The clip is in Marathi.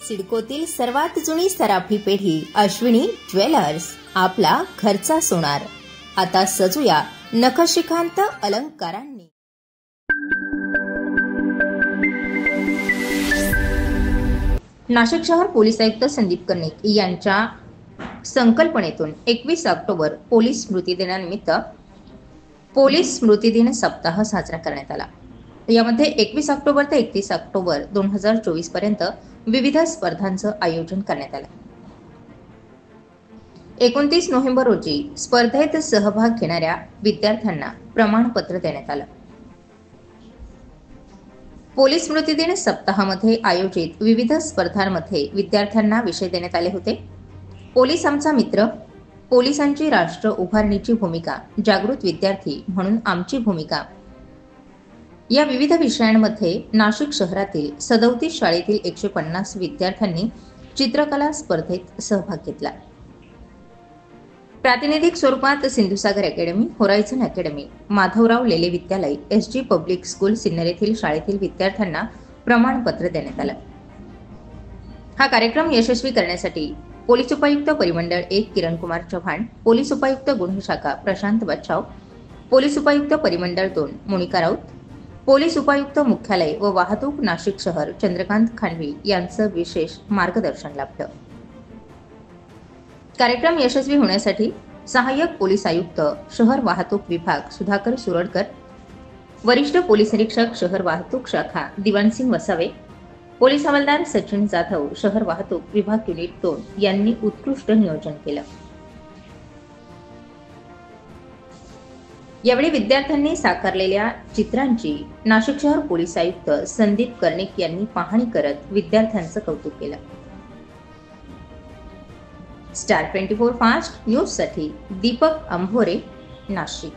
सिडकोतील सर्वात जुनी सराफी पेढी अश्विनी ज्वेलर्स, आपला घरचा सोनार. आता सजूया नखशिखांत अलंकारांनी. नाशिक शहर पोलीस आयुक्त संदीप कर्णिक यांच्या संकल्पनेतून 21 ऑक्टोबर पोलीस स्मृती दिनानिमित्त पोलीस स्मृती दिन सप्ताह साजरा करण्यात आला. यामध्ये 21 ऑक्टोबर ते 31 ऑक्टोबर 2024 पर्यंत विविध स्पर्धांचं आयोजन करण्यात आलं. 29 नोव्हेंबर रोजी स्पर्धेत सहभाग घेणाऱ्या विद्यार्थ्यांना प्रमाणपत्र देण्यात आलं. पोलीस स्मृती दिन सप्ताहामध्ये आयोजित विविध स्पर्धांमध्ये विद्यार्थ्यांना विषय देण्यात आले होते. पोलीस आमचा मित्र, पोलिसांची राष्ट्र उभारणीची भूमिका, जागृत विद्यार्थी म्हणून आमची भूमिका या विविध विषयांमध्ये नाशिक शहरातील 37 शाळेतील 150 विद्यार्थ्यांनी चित्रकला स्पर्धेत सहभाग घेतला. प्रातिनिधिक स्वरूपात सिंधुसागर अकॅडमी, होरायझन अकॅडमी, माधवराव लेले विद्यालय, SG पब्लिक स्कूल सिन्नर येथील शाळेतील विद्यार्थ्यांना प्रमाणपत्र देण्यात आलं. हा कार्यक्रम यशस्वी करण्यासाठी पोलीस उपायुक्त परिमंडळ 1 किरण कुमार चव्हाण, पोलीस उपायुक्त गुन्हे शाखा प्रशांत बच्छाव, पोलीस उपायुक्त परिमंडळ 2 मोनिका राऊत, पोलीस उपायुक्त मुख्यालय व वाहतूक नाशिक शहर चंद्रकांत खांडवी यांचं विशेष मार्गदर्शन लाभलं. कार्यक्रम यशस्वी होण्यासाठी सहाय्यक पोलीस आयुक्त शहर वाहतूक विभाग सुधाकर सुरडकर, वरिष्ठ पोलीस निरीक्षक शहर वाहतूक शाखा दिवाणसिंग वसावे, पोलीस हवालदार सचिन जाधव शहर वाहतूक विभाग युनिट 2 यांनी उत्कृष्ट नियोजन केलं. यावेळी विद्यार्थ्यांनी साकारलेल्या चित्रांची नाशिक शहर पोलीस आयुक्त संदीप कर्णिक यांनी पाहणी करत विद्यार्थ्यांचं कौतुक केलं. स्टार 24 फास्ट न्यूज साठी दीपक अंभोरे, नाशिक.